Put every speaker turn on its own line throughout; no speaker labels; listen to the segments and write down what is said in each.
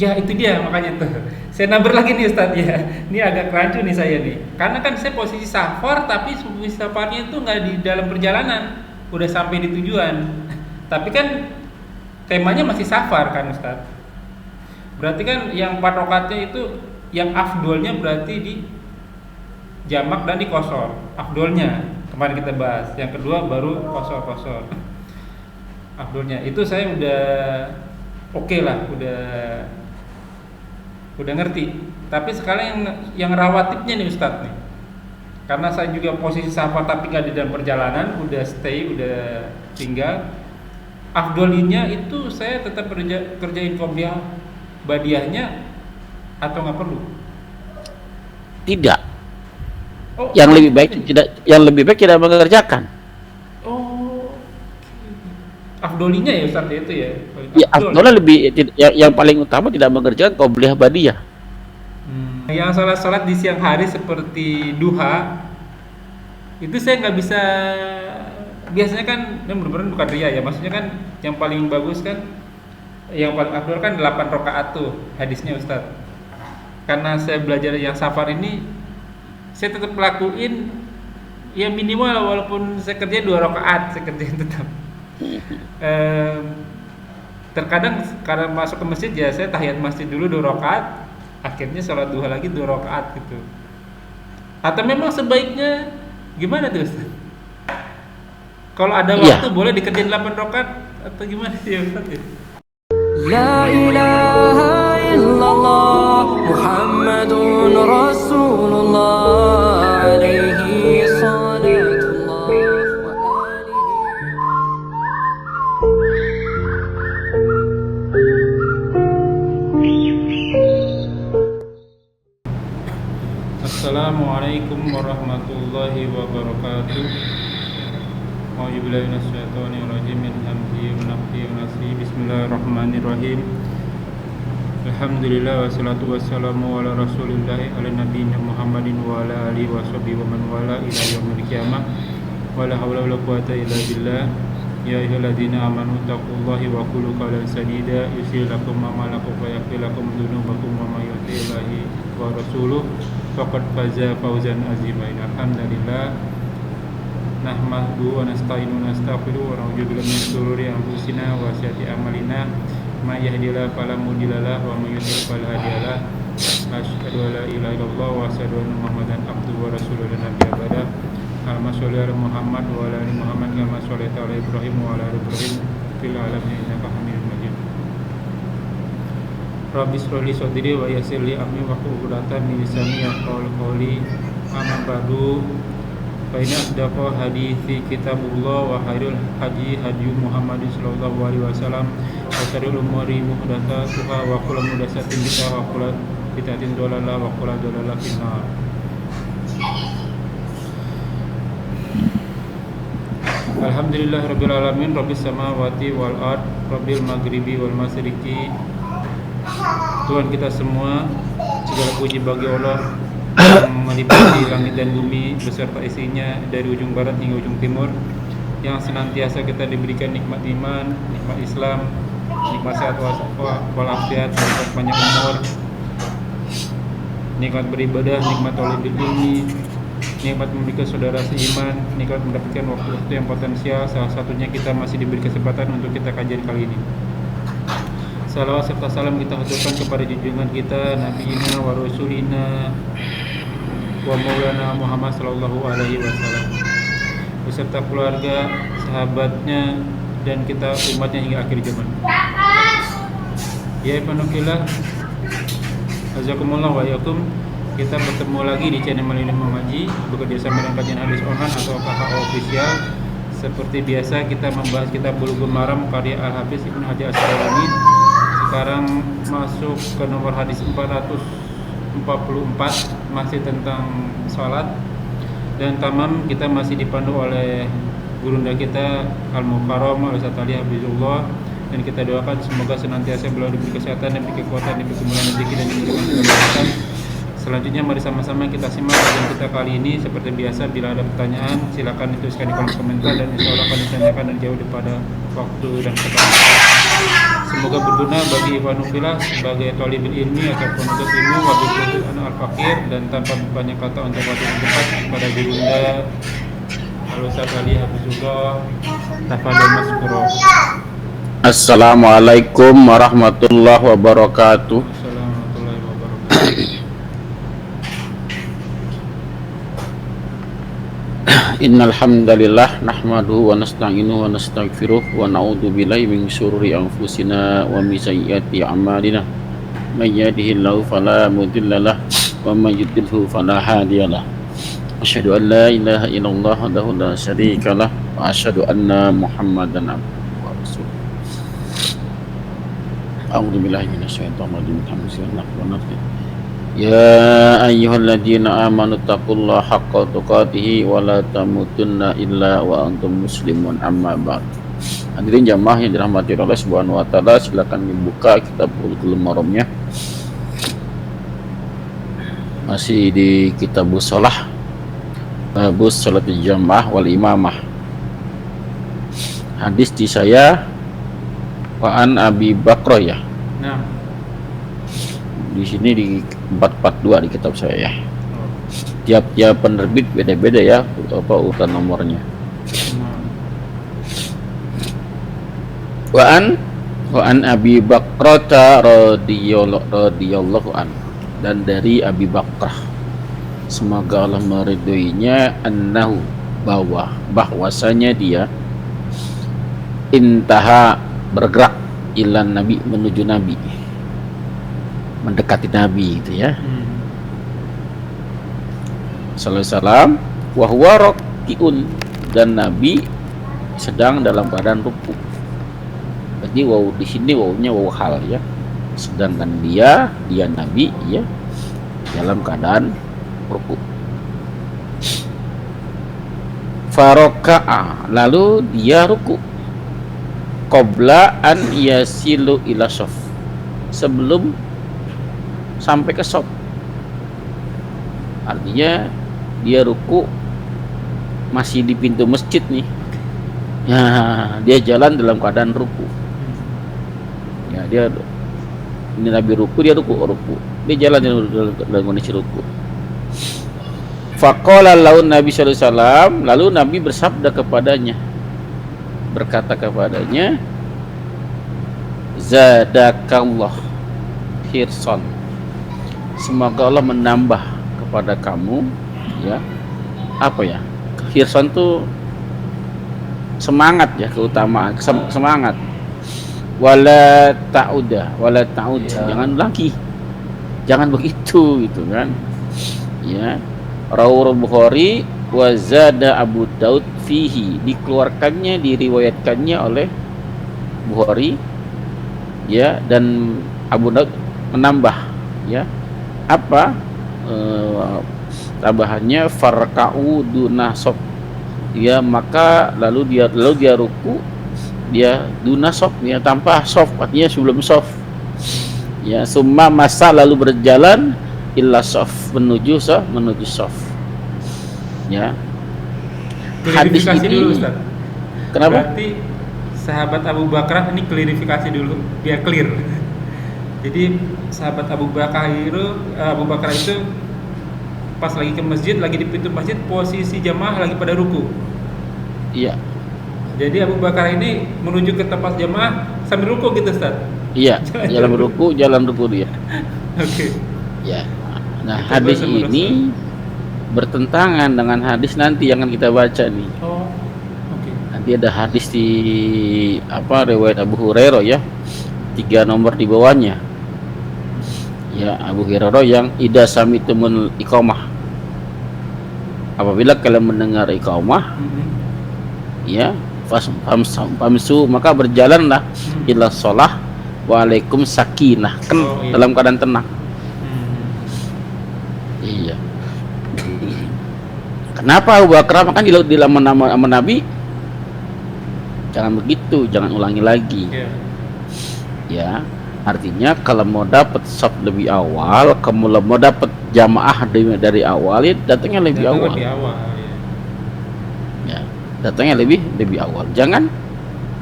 Ya itu dia makanya tuh. Saya nabrak lagi nih Ustadz ya. Ini agak rancu nih saya nih. Karena kan saya posisi safar tapi posisi safarnya itu nggak di dalam perjalanan, udah sampai di tujuan. Tapi kan temanya masih safar kan Ustadz. Berarti kan yang 4 rakaatnya itu yang afdolnya berarti di jamak dan di kosor. Afdolnya kemarin kita bahas. Yang kedua baru kosor. Afdolnya itu saya udah oke lah, udah ngerti. Tapi sekarang yang rawatibnya nih Ustadz nih. Karena saya juga posisi safar tapi nggak di dalam perjalanan, udah stay, udah tinggal. Afdolinya itu saya tetap kerjain qobliyah badiahnya atau nggak perlu?
Tidak.
Oh,
Yang lebih baik tidak mengerjakan.
Oh, afdolinya ya Ustadz itu ya.
Ya, afdolnya yang paling utama tidak mengerjakan qobliyah badiah.
Yang salat di siang hari seperti duha itu saya nggak bisa. Biasanya kan ini benar-benar bukan ria ya, maksudnya kan yang paling bagus kan, yang paling afdol kan 8 rakaat tuh hadisnya Ustadz. Karena saya belajar yang safar ini, saya tetap lakuin ya minimal walaupun saya kerja 2 rakaat saya kerjain tetap. Terkadang karena masuk ke masjid ya saya tahiyat masjid dulu 2 rakaat, akhirnya sholat duha lagi 2 rakaat gitu. Atau memang sebaiknya gimana tuh Ustaz? Kalau ada waktu boleh dikerjain 8 rakaat atau gimana sih ya Ustaz?
La ilaha illallah Muhammadun Rasulullah alaihi salatullah wa
Assalamualaikum warahmatullahi wabarakatuh. A'udzubillahi minasyaitonir rajim. Min hamzihi wa nafthihi wa nafsihi. Bismillahirrahmanirrahim. Alhamdulillah wassalatu wassalamu ala Rasulillah ala nabiyina Muhammadin wa ala alihi washabihi wa man wala ila yaumil qiyamah. Wala haula wala quwwata illa billah. Ya ayyuhalladzina amanu taqullaha wa qulu qawlan sadida yuslih lakum a'malakum wa yaghfir lakum dzunubakum wa may yuti'illahi wa rasuluhu faqad faza fawzan azima. Alhamdulillah nahmaduhu wa nasta'inu wa nastaghfiruhu wa na'udzu billahi min shururi anfusina wa sayyiati a'malina may yahdihillahu fala mudilla lahu wa may yudlil fala hadiya lahu. Asyhadu an la ilaha illallah wa asyhadu anna Muhammadan abduhu wa rasuluhu la nabiyya ba'da. Allahumma sholli ala Muhammad wa ala ali Muhammad kama shallaita ala Ibrahim wa ala ali Ibrahim fil alamin innaka Hamidum Majid. Rabbi shrah li sadri wa yassir li amri wahlul 'uqdatam min lisani yafqahu qawli. Amma ba'du. Fa inna asdaqal hadithi kitabullah wa khairul hadi hadyu Muhammadin sallallahu alaihi wasallam wa syarrul umuri muhdatsatuha wa kullu muhdatsatin bid'ah wa kullu bid'atin dhalalah wa kullu dhalalah finnar. Alhamdulillah rabbil alamin rabbis samawati wal ard rabbil maghribi wal masyriqi. Tuhan kita semua, segala puji bagi Allah yang meliputi langit dan bumi beserta isinya dari ujung barat hingga ujung timur, yang senantiasa kita diberikan nikmat iman, nikmat Islam, nikmat sehat walafiat, nikmat panjang umur, nikmat beribadah, nikmat talibul ilmi, nikmat memiliki saudara seiman, nikmat mendapatkan waktu yang potensial. Salah satunya kita masih diberi kesempatan untuk kita kajian kali ini. Salawat serta salam kita haturkan kepada junjungan kita Nabiina wa Rasulina wa Maulana Muhammad sallallahu alaihi wasallam beserta keluarga, sahabatnya, dan kita umatnya hingga akhir zaman. Ya ikhwanillah, jazakumullah wa yakum. Kita bertemu lagi di channel Malinah Mengaji bekerja sama dengan kajian hadis online atau KHO official. Seperti biasa kita membahas kitab Bulughul Maram karya Al-Hafiz Ibnu Hajar Asqalani. Sekarang masuk ke nomor hadis 444, masih tentang salat. Dan tamam kita masih dipandu oleh gurunda kita Al-Mukarram Al-Ustaz Ali Habibullah, dan kita doakan semoga senantiasa beliau diberi kesehatan, diberi kekuatan, diberi kemuliaan rezeki, dan diberikan keberkahan. Selanjutnya mari sama-sama kita simak kajian kita kali ini. Seperti biasa, bila ada pertanyaan silakan dituliskan di kolom komentar dan insya Allah akan ditanyakan dan jauh pada waktu dan kesempatan. Semoga berguna bagi Ikhwanufilah sebagai talibul ilmi atau penuntut ilmu, wabil al-fakir, dan tanpa banyak kata untuk waktu yang tepat kepada Bunda Al-Ustaz Ali Hafizullah. Tafadhol Maskuro.
Assalamualaikum warahmatullahi wabarakatuh.
Assalamualaikum warahmatullahi wabarakatuh.
Innal hamdalillah nahmaduhu wa nasta'inuhu wa nastaghfiruh wa na'udzu billahi min syururi anfusina wa min sayyiati a'malina. May yahdihillahu fala mudhillalah wa may yudlilhu fala hadiyalah. Asyhadu an la ilaha illallah wahdahu la syarikalah wa asyhadu anna Muhammadan abduhu wa rasuluh. A'udzu billahi minasyaitonir rajim. Bismillahirrahmanirrahim. Ya ayyuhalladzina amanu taqullaha haqqa tuqatih wa la tamutunna illa wa antum muslimun, amma ba'd. Hadirin jamaah yang dirahmati Allah Subhanahu wa taala, silakan dibuka kitab Bulughul Maramnya. Masih di Kitabus Shalah, Babus Shalatul Jamaah wal Imamah. Hadis di saya wa an Abi Bakrah ya.
Nah,
Di sini di 442 di kitab saya ya. Tiap-tiap penerbit beda-beda ya apa urutan nomornya. Wa an Abi Bakrah radhiyallahu an, dan dari Abi Bakrah semoga Allah meridhoinya, annahu bahwasanya dia intaha bergerak ilan nabi, menuju nabi, mendekati nabi gitu ya. Sallallahu alaihi wasallam wa huwa rakiun, dan nabi sedang dalam keadaan ruku. Jadi wow, di sini wawunya waw hal ya. Sedangkan dia nabi ya dalam keadaan ruku. Faraka'a, lalu dia ruku. Qabla an yasilu ila shaf, sebelum sampai ke shaf. Artinya dia ruku masih di pintu masjid nih. Ya, dia jalan dalam keadaan ruku. Ya, dia ini Nabi ruku, dia ruku. Dia jalan dalam kondisi ruku. Faqala lahu Nabi sallallahu alaihi wasallam, lalu Nabi bersabda kepadanya, berkata kepadanya, zadakallah hirsan, semoga Allah menambah kepada kamu ya, apa ya, hirsan tuh semangat ya, keutamaan, semangat. Wala ta'uda, jangan lagi, jangan begitu gitu kan ya. Rawahul Bukhari wa zada Abu Daud fihi, dikeluarkannya, diriwayatkannya oleh Bukhari ya, dan Abu Daud menambah ya, apa tambahannya, farka'u dunasob ya, maka lalu dia ruku, dia dunasob ya, tanpa sof, artinya sebelum sof ya. Summa masa, lalu berjalan illa sof, menuju sof ya. Hadis
klarifikasi
ini
dulu Ustaz.
kenapa?
Berarti sahabat Abu Bakrah ini klarifikasi dulu biar clear. Jadi sahabat Abu Bakrah itu pas lagi ke masjid, lagi di pintu masjid, posisi jamaah lagi pada ruku.
Iya.
Jadi Abu Bakar ini menuju ke tempat jamaah sambil ruku gitu Ustaz.
Iya, jalan ruku dia.
Oke.
Ya. Nah, hadis ini bertentangan dengan hadis nanti yang akan kita baca nih.
Oh. Oke.
Nanti ada hadis di riwayat Abu Hurairah ya. 3 nomor di bawahnya. Ya, Abu Hurairah yang idza samitumul iqamah. Apabila kalian mendengar iqamah, ya, famsu, maka berjalanlah ila shalah wa alaikum sakinah, iya, dalam keadaan tenang. Iya. Kenapa Abu Bakar makan di nama Nabi? Jangan begitu, jangan ulangi lagi. Ya, artinya kalau mau dapat shaf lebih awal, kamu mau dapat jamaah dari awal, ya datangnya lebih awal. Ya, datangnya lebih awal, jangan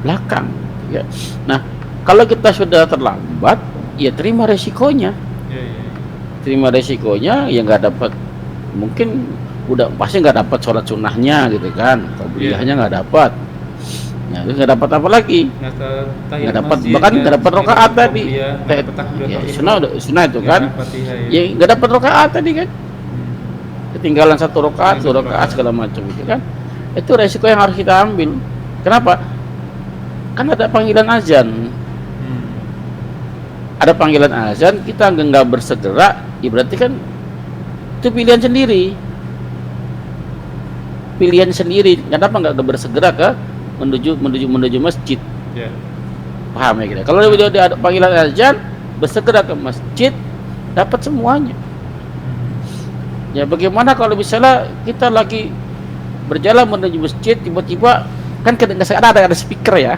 belakang ya. Nah, Kalau kita sudah terlambat, ya terima resikonya.
Ya, ya.
Terima resikonya, ya nggak dapat, mungkin udah pasti nggak dapat sholat sunnahnya gitu kan, qobliyahnya nggak dapat. Ya, terus nggak dapat apa lagi? Nggak dapat, bahkan nggak dapat rokaat tadi. Ya, sunnah itu kan. Ya nggak dapat rokaat tadi kan. Ketinggalan 1 rakaat, 2 rakaat segala macam gitu kan. Itu resiko yang harus kita ambil. Kenapa? Kan ada panggilan azan. Ada panggilan azan, kita nggak bersegera, ya berarti kan itu pilihan sendiri. Pilihan sendiri. Kenapa nggak bersegera ke menuju masjid?
Ya.
Paham ya kita? Kalau dia ada panggilan azan, bersegera ke masjid, dapat semuanya. Ya bagaimana kalau misalnya kita lagi berjalan menuju masjid, tiba-tiba kan ada speaker ya.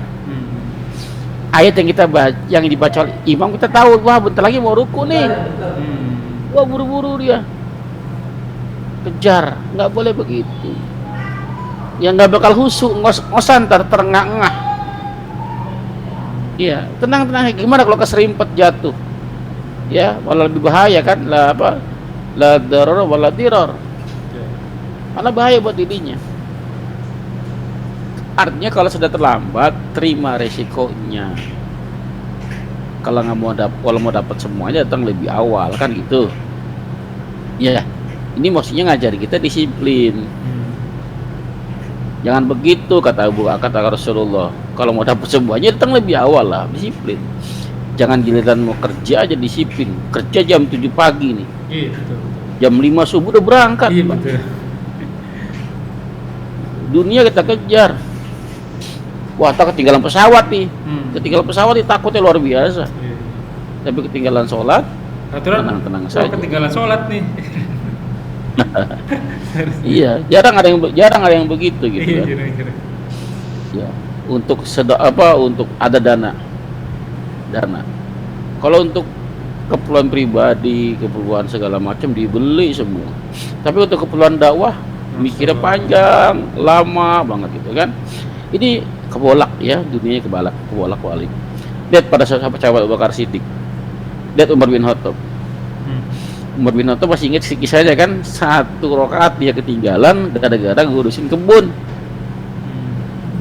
Ayat yang kita baca, yang dibaca oleh imam, kita tahu wah bentar lagi mau ruku nih. Wah buru-buru dia. Kejar, nggak boleh begitu. Ya nggak bakal khusyuk, ngosan terengah-engah. Iya, tenang-tenang. Gimana kalau keserimpet jatuh? Ya, malah lebih bahaya kan? Lah apa? La darar wala dirar. Malah bahaya buat dirinya. Artinya kalau sudah terlambat, terima resikonya. Kalau mau dapat semuanya, datang lebih awal kan gitu. Ya, ini maksudnya ngajari kita disiplin. Jangan begitu kata Rasulullah. Kalau mau dapat semuanya, datang lebih awal lah, disiplin. Jangan giliran mau kerja aja disiplin. Kerja jam 7 pagi nih.
Iya, betul.
Jam 5 subuh udah berangkat.
Iya, betul.
Dunia kita kejar. Wah, tak ketinggalan pesawat nih. Ketinggalan pesawat nih, takutnya luar biasa.
Iya.
Tapi ketinggalan sholat, tenang-tenang saja.
Ketinggalan sholat nih.
Iya, jarang ada yang begitu gitu
Iya,
kan.
kira-kira.
Ya, untuk untuk ada dana. Kalau untuk keperluan pribadi, keperluan segala macam dibeli semua. Tapi untuk keperluan dakwah mikirnya panjang, lama banget gitu kan. Ini kebolak ya, dunianya kebolak-balik. Lihat pada sahabat Abu Bakar Siddiq. Lihat Umar bin Khattab. Umar bin Khattab masih ingat kisahnya kan, 1 rakaat dia ketinggalan gara-gara ngurusin kebun.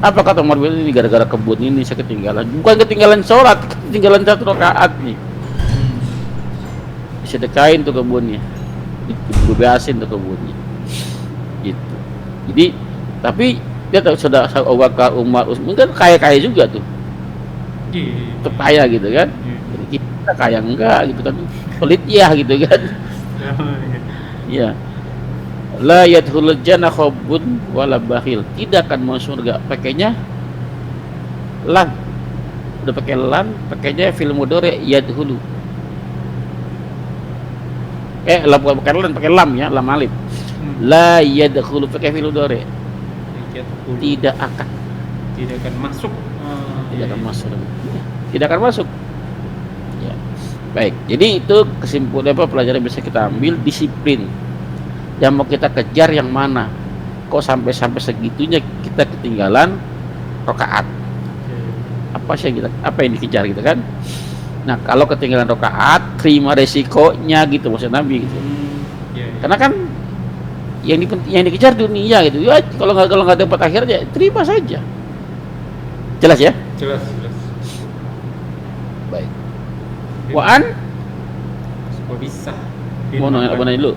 Apa kata Umar bin, ini gara-gara kebun ini saya ketinggalan. Bukan ketinggalan sholat, ketinggalan 1 rakaat nih. Disedekain tuh kebunnya, dibebasin tuh kebunnya, gitu. Jadi, tapi dia tahu sudah Abu Bakar, Umar, Utsman kan kaya juga tuh, tetap kaya gitu kan. Jadi kita kaya enggak gitu kan, pelit ya gitu kan. Ya. La yadkhulul jannah khabbun wala bakhil. Tidak akan masuk surga. Pakainya lam. Udah pakai lam, pakainya fil mudhari yadkhulu. Bukan pakai lam, pakai lam ya, lam alif. La yadkhulu, pakai fil mudhari. Tidak akan
masuk.
Tidak akan masuk. Tidak akan masuk. Ya. Baik. Jadi itu kesimpulan pelajaran yang bisa kita ambil, disiplin. Yang mau kita kejar yang mana? Kok sampai segitunya kita ketinggalan rakaat? Apa yang dikejar gitu kan? Nah, kalau ketinggalan rakaat, terima resikonya gitu maksud Nabi gitu. Karena kan yang dikejar dunia gitu. Ya, kalau nggak dapat akhirnya, terima saja. Jelas ya?
Jelas.
Baik. Waan?
Bisa.
Mau nanya dulu.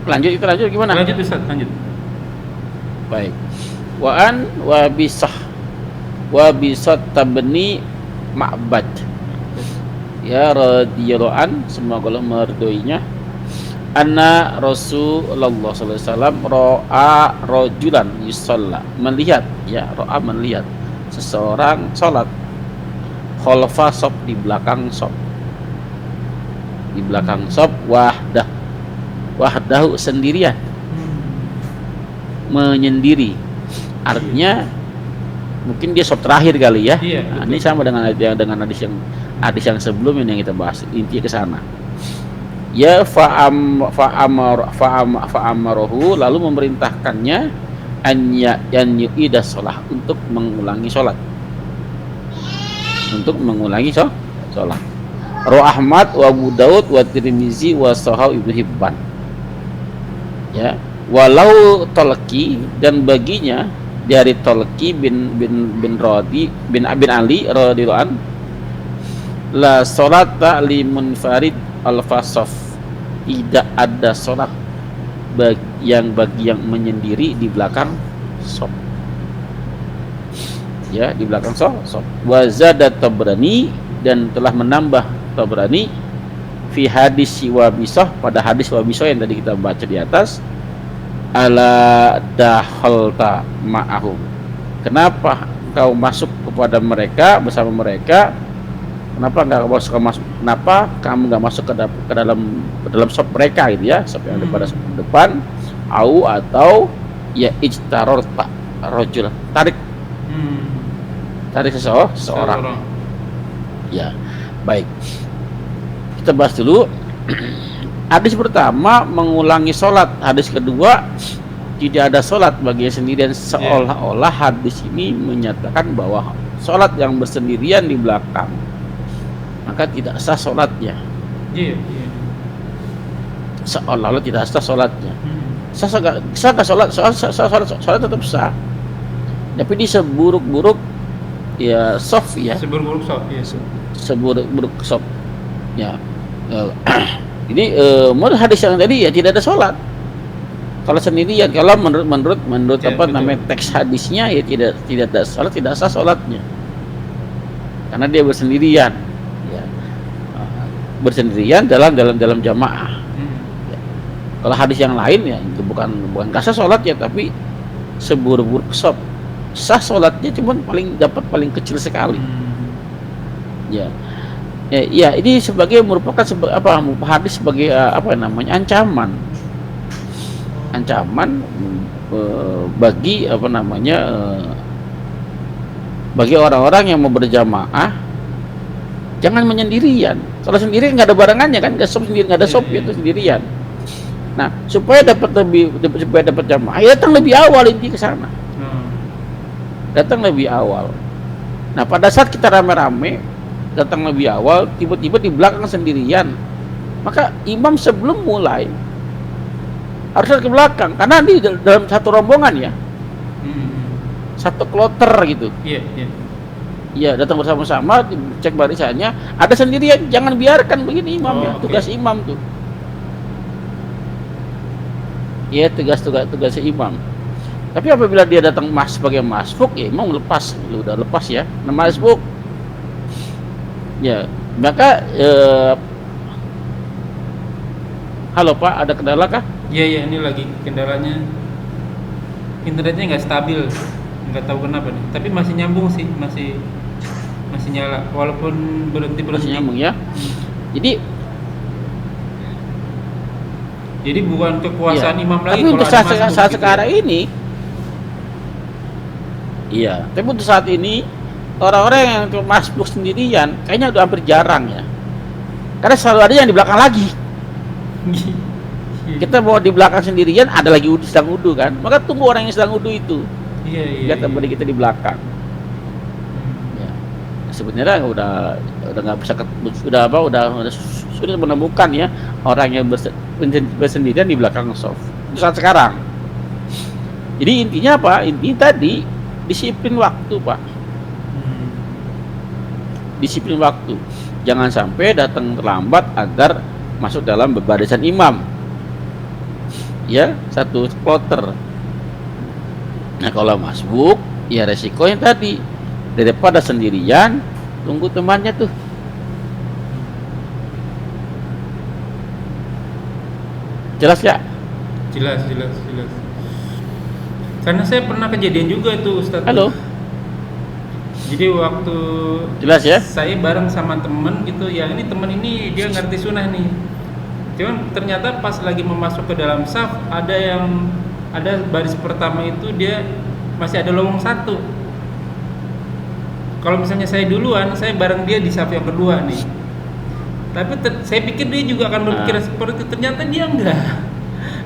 Lanjut gimana?
Lanjut Ustaz, lanjut.
Baik. Waan wa bisat tabni ma'bad. Ya radhiyallahu an, semoga Allah meridhoinya. Anna Rasulullah sallallahu alaihi wasallam ra'a rajulan yusalla, melihat seseorang salat khalfa shaf, di belakang shaf wahdahu sendirian, menyendiri. Artinya mungkin dia shaf terakhir kali ya. Nah, ini sama dengan hadis yang sebelumnya yang kita bahas, intinya ke sana. Ya fa'amarahu, lalu memerintahkannya an yu'ida shalah, untuk mengulangi sholat. untuk mengulangi sholat. Rawahu Ahmad wa Abu Daud wa Tirmizi wa Sahih Ibnu Hibban. Ya, walau Talqi dan baginya dari Talqi bin Radi bin Ali radhiyallahu an la salata li munfarid al-fasaf, tidak ada salat bagi yang menyendiri di belakang shaf. Ya, di belakang shaf. Wa zada Tabrani, dan telah menambah Tabrani fi hadis Wabisah, pada hadis Wabisah yang tadi kita baca di atas, ala dakhalta ma'ahum, kenapa kau masuk kepada mereka, bersama mereka, kenapa kamu nggak masuk ke dalam shop mereka gitu ya, shop yang ada pada depan, atau ya ijtarorta rajul, tarik seseorang. Ya, baik. Kita bahas dulu. Hadis pertama mengulangi sholat. Hadis kedua tidak ada sholat bagi sendirian. Seolah-olah hadis ini menyatakan bahwa sholat yang bersendirian di belakang maka tidak sah sholatnya. Seolah-olah tidak sah sholatnya. Sah nggak sholat? Sholat tetap sah. Tapi di seburuk-buruk ya soft ya.
Seburuk-buruk soft ya.
Seburuk-buruk soft. Ya. Ini menurut hadis yang tadi ya tidak ada sholat. Kalau sendirian, kalau menurut ya, apa namanya teks hadisnya ya tidak ada sholat, tidak sah sholatnya. Karena dia bersendirian. Ya. Bersendirian dalam jamaah. Ya. Kalau hadis yang lain ya itu bukan sah sholat ya, tapi seburuk-buruk soft. Sah sholatnya cuman paling kecil sekali. Ya. Ya, ini merupakan hadis sebagai ancaman bagi bagi orang-orang yang mau berjamaah, jangan menyendirian. Kalau sendiri nggak ada barengannya kan, nggak ada sop itu sendirian. Nah, supaya dapat jamaah, ya datang lebih awal inti ke sana. Datang lebih awal. Nah, pada saat kita rame-rame datang lebih awal, tiba-tiba di belakang sendirian, maka imam sebelum mulai harusnya ke belakang, karena di dalam satu rombongan ya, satu kloter gitu. Iya, datang bersama-sama, cek barisannya, ada sendirian, jangan biarkan begini imam ya, tugas imam tuh. Iya, tugasnya imam. Tapi apabila dia datang sebagai masbuk, ya imam udah lepas ya, nama masbuk. Ya, maka halo Pak, ada kendala kah?
Iya, ini lagi kendalanya, internetnya nggak stabil, nggak tahu kenapa nih. Tapi masih nyambung sih, masih nyala, walaupun berhenti.
Masih nyambung ya. Jadi
bukan kekuasaan imam lagi.
Tapi untuk saat sekarang ini, iya. Tapi untuk saat ini orang-orang yang masbuk sendirian kayaknya udah hampir jarang ya. Karena selalu ada yang di belakang lagi. Kita mau di belakang sendirian, ada lagi sedang wudu kan, maka tunggu orang yang sedang wudu itu. Lihat kembali kita di belakang. Ya. Sebenarnya udah nggak bisa, udah sulit menemukan ya orang yang bersendirian di belakang shaf saat sekarang. Jadi intinya apa? Intinya tadi disiplin waktu, Pak. Disiplin waktu. Jangan sampai datang terlambat agar masuk dalam barisan imam. Ya, satu kloter. Nah, kalau masbuk, ya resiko yang tadi, daripada sendirian, tunggu temannya tuh. Jelas ya?
Jelas. Karena saya pernah kejadian juga tuh, Ustaz.
Halo.
Jadi waktu
jelas ya?
Saya bareng sama temen gitu, ya ini temen ini dia ngerti sunnah nih. Cuman ternyata pas lagi memasuk ke dalam saf, ada baris pertama itu dia masih ada lowong satu. Kalau misalnya saya duluan, saya bareng dia di saf yang kedua nih. Tapi saya pikir dia juga akan berpikir seperti itu. Ternyata dia enggak.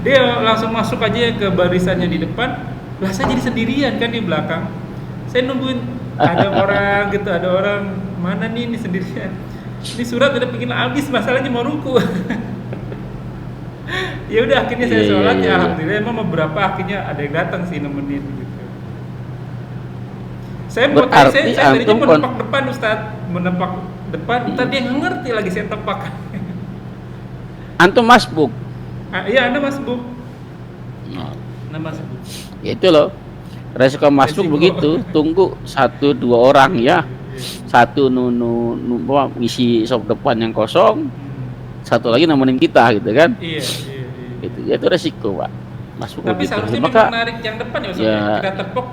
Dia langsung masuk aja ke barisannya di depan. Lah saya jadi sendirian kan di belakang. Saya nungguin ada orang gitu, ada orang mana nih ini sendirian. Ini surat udah bikin habis, masalahnya mau ruku. Ya udah akhirnya saya sholat ya, alhamdulillah. Emang beberapa akhirnya ada yang datang sih nemenin gitu. Saya mau tanya, saya tadinya menempak depan Ustadz, menempak depan, ntar dia nggak ngerti lagi saya tepak.
Antum masbuk.
Iya, Anda masbuk. Anda masbuk.
Ya itu loh. Resiko masbuk begitu, tunggu 1-2 orang ya. Satu ngisi sop depan yang kosong, satu lagi nemenin kita gitu kan.
Iya.
Itu resiko, Pak. Masuk
tapi
begitu.
Seharusnya
Maka
menarik yang depan ya, Ustaz.
Ya,
kita tepok.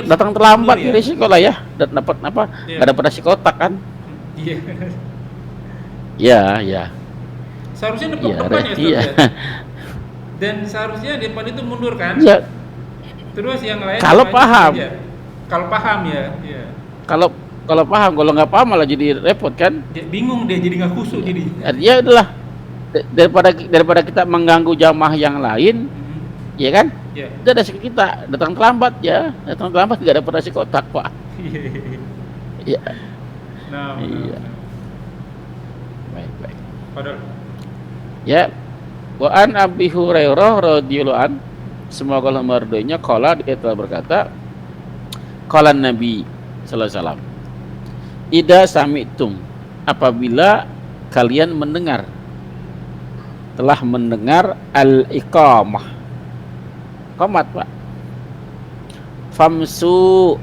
Datang terlambat ya resiko lah ya. Dan dapat apa?
Iya.
Enggak dapat nasi kotak kan?
Iya.
Ya.
Seharusnya tepok depan ya, Ustaz.
Iya.
Dan seharusnya depan itu mundur kan?
Iya.
Terus yang lain
Kalau paham.
Kalau paham ya. Iya.
Kalau paham, kalau nggak paham malah jadi repot kan?
Bingung dia, jadi nggak khusyuk jadi.
Ya adalah daripada kita mengganggu jamaah yang lain, ya kan?
Iya.
Itu ada kita datang terlambat nggak dapat nasi kotak, Pak. Iya.
Nah,
Iya. Baik.
Padahal.
Ya. Wa an Abi Hurairah radhiyallahu an, semoga Allah meridhoinya, qala, dia telah berkata, qala Nabi sallallahu alaihi wasallam, idza sami'tum, apabila kalian telah mendengar al-iqamah, qomat Pak, famsu,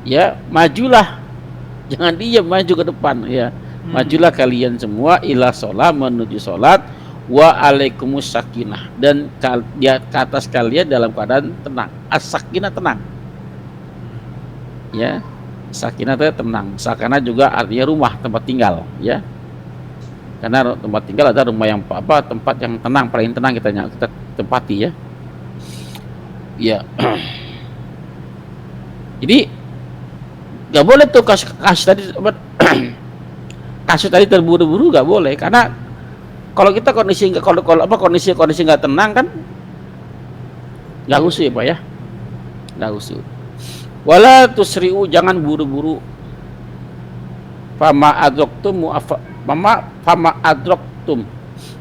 ya majulah, jangan diam, maju ke depan ya. Majulah kalian semua ila sholat, menuju sholat, wa alaikumus sakinah, dan di atas kalian dalam keadaan tenang. As-sakinah tenang. Ya, sakinah itu tenang. Sakinah juga artinya rumah, tempat tinggal, ya. Karena tempat tinggal ada rumah yang tempat yang tenang, paling tenang kita tempati ya. Ya. Jadi nggak boleh tuh kasus tadi terburu-buru, nggak boleh, karena kalau kita kondisi nggak tenang kan nggak khusyuk ya Pak ya, nggak khusyuk. Wala tusri'u, jangan buru-buru. Fama adraktum,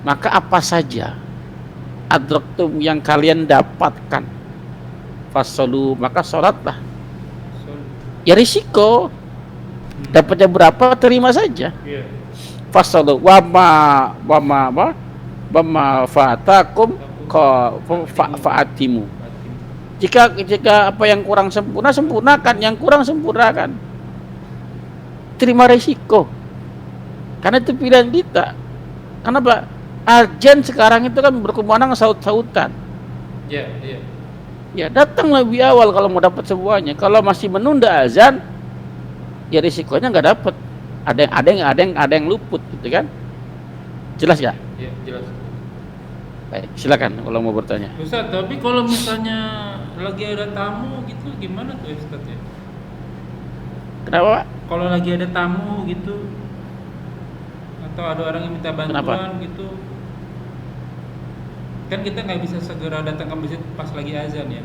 maka apa saja adraktum yang kalian dapatkan, fasalu, maka sholatlah. Ya risiko, dapatnya berapa terima saja. Fasalu wama fatakum fa'atimu. Jika apa yang kurang sempurnakan, yang kurang sempurnakan. Terima resiko, karena itu pilihan kita. Kenapa? Ajan sekarang itu kan berkumandang saut-sautan. Ya datang lebih awal kalau mau dapat semuanya. Kalau masih menunda azan, ya risikonya nggak dapat. Ada yang luput, gitu kan? Jelas ya?
Iya, jelas.
Baik, silakan kalau mau bertanya.
Ustaz, tapi kalau misalnya lagi ada tamu gitu, gimana tuh Ustaz ya?
Kenapa, Pak?
Kalau lagi ada tamu gitu, atau ada orang yang minta bantuan gitu, kan kita nggak bisa segera datang ke masjid pas lagi azan ya.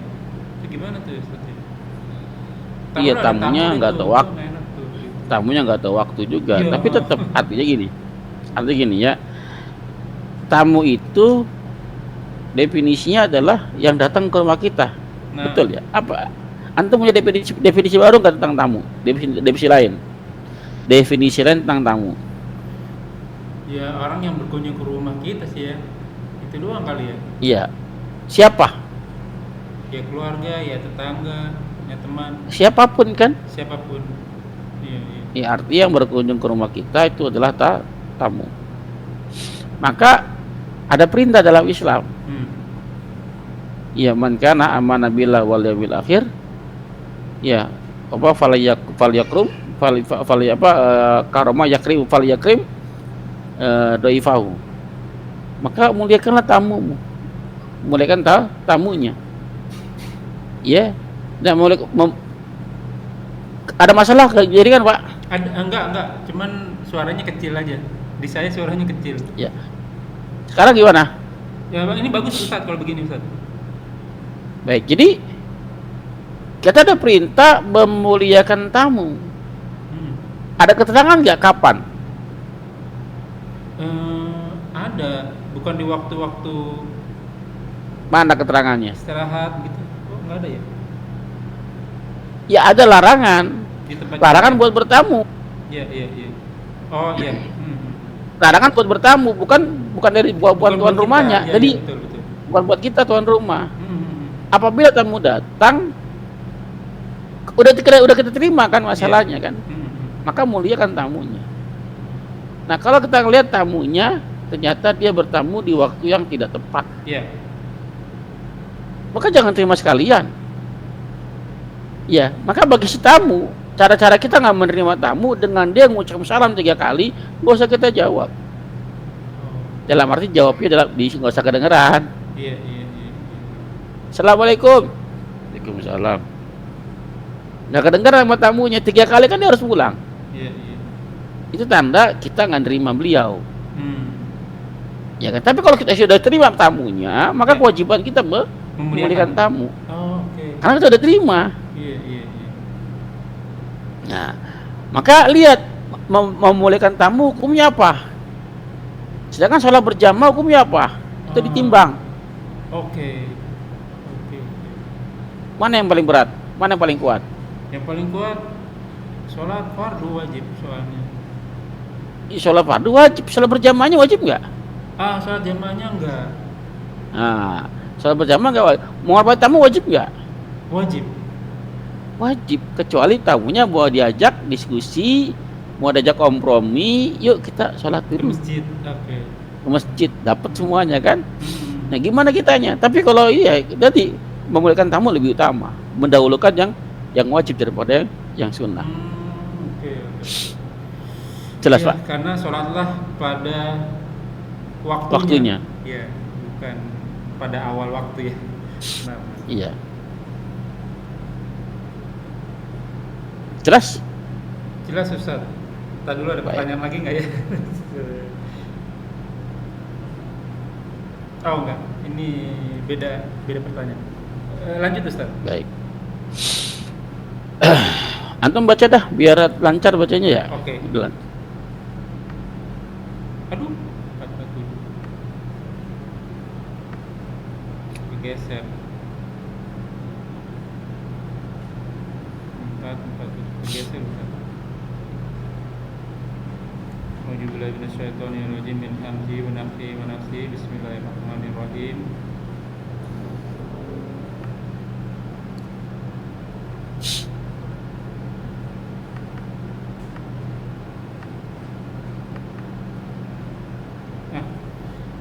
Itu gimana tuh Ustaz ya?
Iya, tamunya nggak tahu waktu. Tamunya nggak tahu waktu juga,
iya.
Tapi tetap artinya gini ya, tamu itu definisinya adalah yang datang ke rumah kita. Betul ya? Apa? Antum punya definisi baru nggak tentang tamu? Definisi lain tentang tamu.
Ya orang yang berkunjung ke rumah kita sih ya, itu doang kali ya.
Iya. Siapa?
Ya keluarga, ya tetangga, ya teman.
Siapapun kan?
Siapapun. Iya.
Ya, artinya yang berkunjung ke rumah kita itu adalah tamu. Maka ada perintah dalam Islam. Ya, man kana amana billah wal yawmil akhir. Ya, apa karoma yakrim doifahu. Maka muliakanlah tamumu. Muliakan tamunya. Ya, dan ada masalah jadi kan Pak?
Enggak, cuman suaranya kecil aja. Di saya suaranya kecil.
Ya. Sekarang gimana?
Ya Bang, ini bagus Ustaz kalau begini Ustaz.
Baik, jadi kita ada perintah memuliakan tamu. Ada keterangan nggak kapan?
Ada, bukan di waktu-waktu
Mana keterangannya?
istirahat gitu. Oh, nggak ada ya?
Ya ada larangan.
Di tempat
Larangan buat bertamu.
Iya. Oh iya.
Larangan buat bertamu, bukan dari buat tuan
buat kita.
rumahnya.
Iya,
Jadi
iya, betul.
bukan buat kita tuan rumah.
Hmm.
Apabila tamu datang, udah kita terima kan masalahnya kan. Maka muliakan tamunya. Nah kalau kita ngelihat tamunya ternyata dia bertamu di waktu yang tidak tepat,
Iya.
maka jangan terima sekalian. Ya, maka bagi si tamu, cara-cara kita nggak menerima tamu dengan dia mengucap salam 3 kali, nggak usah kita jawab. Dalam arti jawabnya nggak usah kedengeran.
Iya.
Assalamualaikum. Waalaikumsalam. Nggak kedengeran sama tamunya 3 kali kan dia harus pulang.
Iya.
Itu tanda kita nggak nerima beliau.
Hmm.
Ya kan? Tapi kalau kita sudah terima tamunya, maka
Ya.
kewajiban kita memuliakan tamu.
Oh, oke.
Karena kita sudah terima.
Iya.
Nah, maka lihat memuliakan tamu hukumnya apa? Sedangkan sholat berjamaah hukumnya apa? Itu ditimbang.
Oke.
Mana yang paling berat? Mana yang paling kuat?
Yang paling kuat sholat fardu wajib soalnya.
Sholat fardu wajib. Sholat berjamaahnya wajib nggak?
Sholat jamaahnya enggak.
Nah, sholat berjamaah nggak wajib. Menghormati tamu wajib nggak?
Wajib.
Wajib. Kecuali tamunya mau diajak diskusi, mau diajak kompromi, yuk kita sholat
Ke
dulu.
masjid. Oke.
Ke masjid, dapat semuanya kan?
Hmm.
Nah, gimana kitanya? Tapi kalau iya, jadi memuliakan tamu lebih utama, mendahulukan yang wajib daripada yang sunnah.
Oke.
Jelas,
Iya,
Pak?
karena sholatlah pada
Waktunya.
Iya, bukan pada awal waktu ya. Nah,
Iya. Jelas?
jelas Ustaz. Tadi dulu ada
Baik.
pertanyaan lagi nggak ya? Oh enggak, ini beda pertanyaan. Lanjut Ustaz.
Baik. Antum baca dah, biar lancar bacanya ya.
Oke.
Udah.
Aduh, 47. Geser. 47 geser Ustaz. Auzubillahi minasyaitonirrajim min hamzihi wa nafthihi wa nafthihi. Bismillahirrahmanirrahim.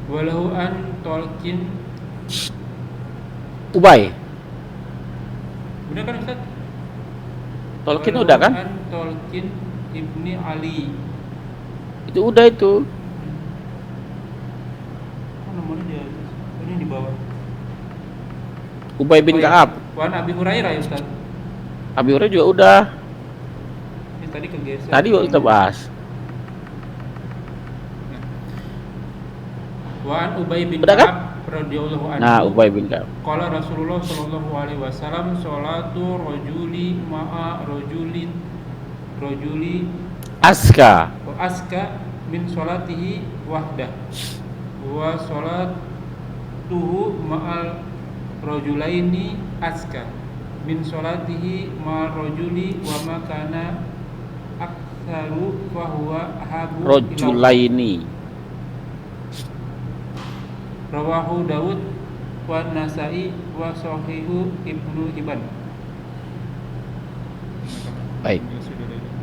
Walau an tolkin.
Ubay.
Benar kan Ustaz?
Tolkien
Walau
udah kan?
an Tolkien ibni Ali.
Itu udah itu.
Oh, nomornya di atas. Ini di bawah.
Ubay bin
Oh, ya.
Ka'ab.
Wan Abi Hurairah ya Ustaz.
Abi Hurairah juga udah.
Ini tadi kegeser.
Tadi waktu kita bahas.
Wan Ubay bin
Udah kan?
Ka'ab radhiyallahu anhu.
Nah, Ubay bin Ka'ab.
Qala Rasulullah sallallahu alaihi wasallam sholatu rajuli ma'a rajuli
Aska.
wa aska min sholatihi wahdah wa sholatuhu ma'al rajulaini aska min sholatihi ma'al rajuli wa ma kana aktsaru fa huwa habu
Rojulaini.
rawahu Daud wa Nasai wa sahihu Ibnu Hibban.
Baik.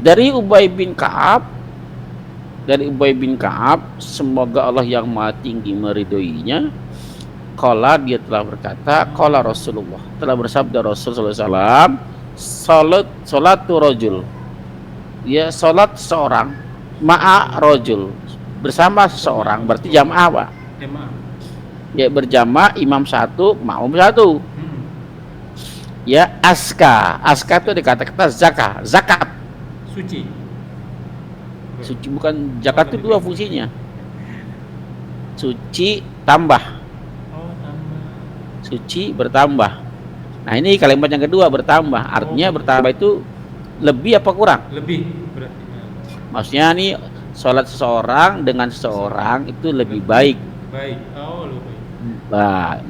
Dari Ubay bin Ka'ab, semoga Allah yang Maha Tinggi meridhoinya, qala, dia telah berkata, qala Rasulullah, telah bersabda Rasulullah SAW, salatu rajul, ya salat seorang, ma'a rajul, bersama seseorang, berarti jamaah Pak.
Jamaah.
Ya berjamaah, imam satu, makmum satu. Ya aska itu dikata-kata zakat. Suci bukan zakat itu dua fungsinya. Suci tambah.
Oh, tambah.
Suci bertambah. Nah ini kalimat yang kedua, bertambah. Artinya bertambah itu lebih apa kurang?
Lebih berarti.
Maksudnya nih sholat seseorang dengan seseorang itu lebih baik.
Baik. Oh, lebih baik.
Nah,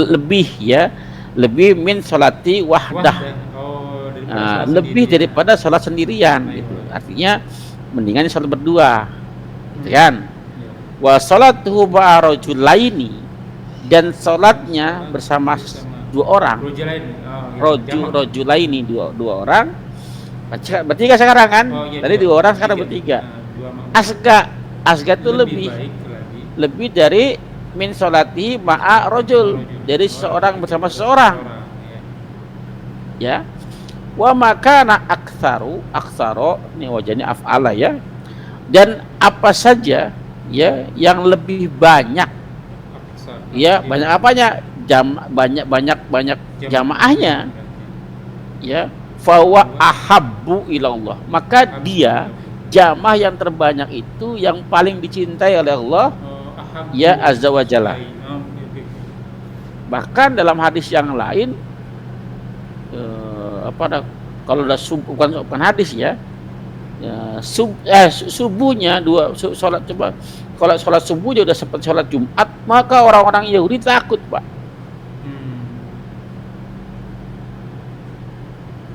lebih ya, lebih min sholati wahdah.
Oh, daripada sholat
Lebih
sendiri.
daripada sholat sendirian gitu. Artinya mendingan sholat berdua, gitu kan?
Ya.
Wa sholatuhu ma'a rajulaini, dan sholatnya bersama dua orang.
Rojulain. Oh, iya. Jamak.
Rojulaini, dua orang. Bertiga sekarang kan?
Oh, iya,
Tadi dua orang, sekarang
tiga.
bertiga.
Dua makmum.
Asga itu
lebih baik lagi.
lebih dari min sholati ma'a rojul, dari seseorang bersama seseorang,
Ya.
ya. Wa makana aktsaro ini wajahnya af'ala ya, dan apa saja ya yang lebih banyak, ya banyak apanya, banyak jamaahnya, ya, fawa ahabbu ilallah, maka dia jamaah yang terbanyak itu yang paling dicintai oleh Allah ya azza wa jalla. Bahkan dalam hadis yang lain, kalau udah bukan hadis ya, subuhnya sholat, coba kalau sholat subuh dia udah sempat sholat Jumat, maka orang-orang Yahudi takut, Pak.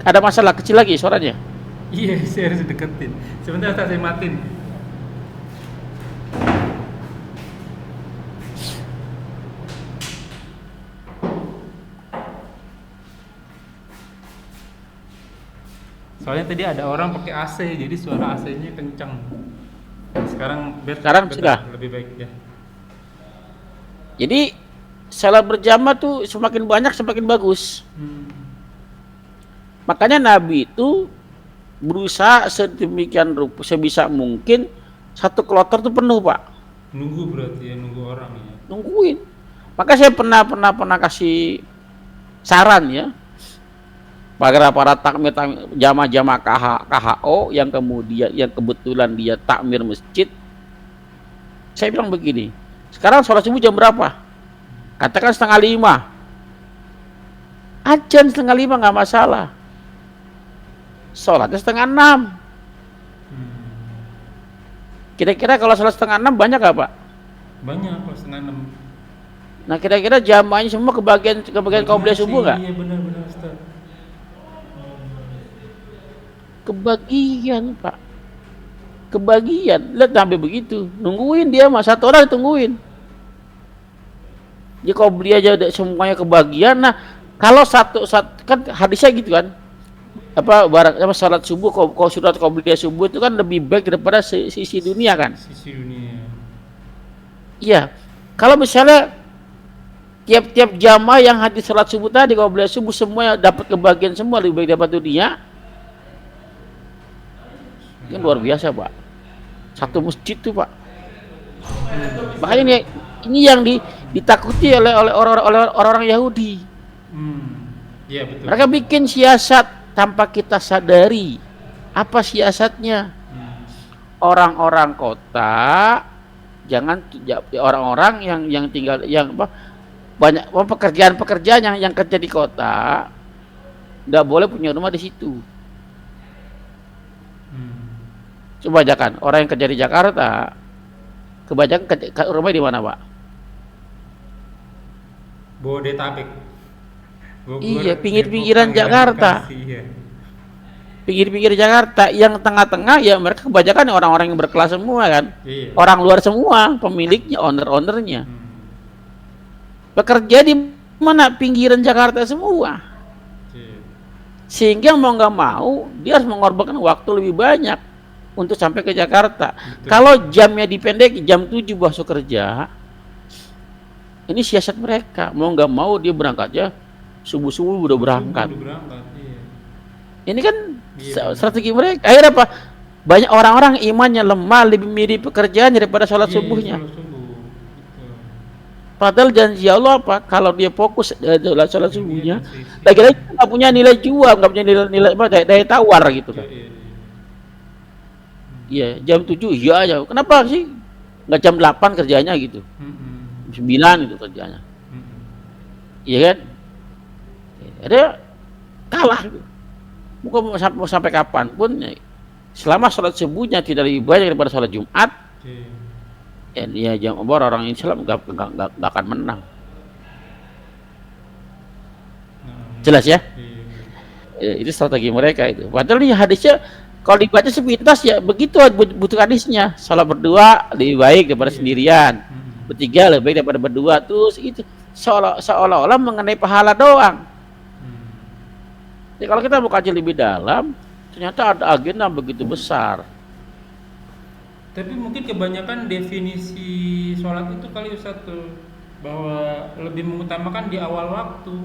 Ada masalah kecil lagi suaranya.
Iya, saya harus deketin. Sebentar, saya matiin. Soalnya tadi ada orang pakai AC, jadi suara AC-nya kencang. Sekarang
sudah
lebih baik ya.
Jadi salat berjamaah tuh semakin banyak semakin bagus. Makanya Nabi itu berusaha sedemikian rupa sebisa mungkin satu kloter tuh penuh, Pak.
Nunggu berarti ya, nunggu orang ya.
Nungguin. Maka saya pernah kasih saran ya, para takmir jamaah KHO yang kemudian yang kebetulan dia takmir masjid. Saya bilang begini, sekarang sholat subuh jam berapa? Katakan 4:30. Adzan 5:30 nggak masalah. Sholatnya 5:30. Kira-kira kalau sholat 5:30 banyak nggak, Pak?
Banyak kalau 5:30.
Nah, kira-kira jamaahnya semua kebagian qabliyah subuh nggak?
Iya, benar Ustaz.
Kebagian, Pak. Kebagian. Lihat sampai begitu. Nungguin dia mah, satu orang ditungguin. Jadi qabliyah aja semuanya kebagian. Nah, kalau satu kan hadisnya gitu kan. Salat subuh, kalau surat qabliyah subuh itu kan lebih baik daripada sisi dunia kan.
Sisi dunia.
Iya. Kalau misalnya tiap jamaah yang hadis salat subuh tadi qabliyah subuh semua dapat kebagian semua, lebih baik dapat dunia. Kan luar biasa, Pak. Satu masjid tuh, Pak. Makanya ini yang ditakuti oleh orang-orang Yahudi.
Iya, betul.
Mereka bikin siasat tanpa kita sadari. Apa siasatnya? Orang-orang kota, jangan orang-orang yang tinggal banyak pekerjaan yang kerja di kota nggak boleh punya rumah di situ. Coba aja kan orang yang kerja di Jakarta, kebanyakan rumahnya di mana, Pak?
Bodetabek.
Iya, pinggir-pinggiran Jakarta. Pinggir-pinggir Jakarta, yang tengah-tengah ya mereka kebanyakan orang-orang yang berkelas semua kan.
Iya.
Orang luar semua, pemiliknya, owner-ownernya. Bekerja di mana? Pinggiran Jakarta semua.
Iya.
Sehingga mau nggak mau dia harus mengorbankan waktu lebih banyak untuk sampai ke Jakarta.
Betul.
Kalau jamnya dipendek, jam 7 masuk kerja, ini siasat mereka. Mau nggak mau dia berangkatnya subuh-subuh udah berangkat.
Iya.
Ini kan
Iya,
strategi mereka. Akhirnya apa? Banyak orang-orang imannya lemah, lebih mirip pekerjaan daripada sholat subuhnya.
Sholat subuh. Betul.
Padahal janji Allah apa? Kalau dia fokus sholat subuhnya, lagi-lagi nggak punya nilai jual, nggak punya nilai daya tawar gitu kan. Iya, jam 7 iya aja. Kenapa sih nggak jam 8 kerjanya gitu? 9 itu kerjanya. Iya kan? Ada kalah gitu. Mau sampai kapan pun Selama sholat subuhnya tidak lebih banyak daripada sholat Jumat,
Oke.
ya dia orang Islam nggak akan menang.
Nah,
Jelas ya?
iya.
Itu strategi mereka itu. Padahal ini hadisnya kalau dibaca sepintas ya begitu butuh hadisnya. Sholat berdua lebih baik daripada
Iya.
sendirian. Bertiga lebih baik daripada berdua. Terus itu seolah-olah mengenai pahala doang. Ya, kalau kita mau kaji lebih dalam, ternyata ada agenda begitu besar.
Tapi mungkin kebanyakan definisi sholat itu kali Ustaz tuh, bahwa lebih mengutamakan di awal waktu.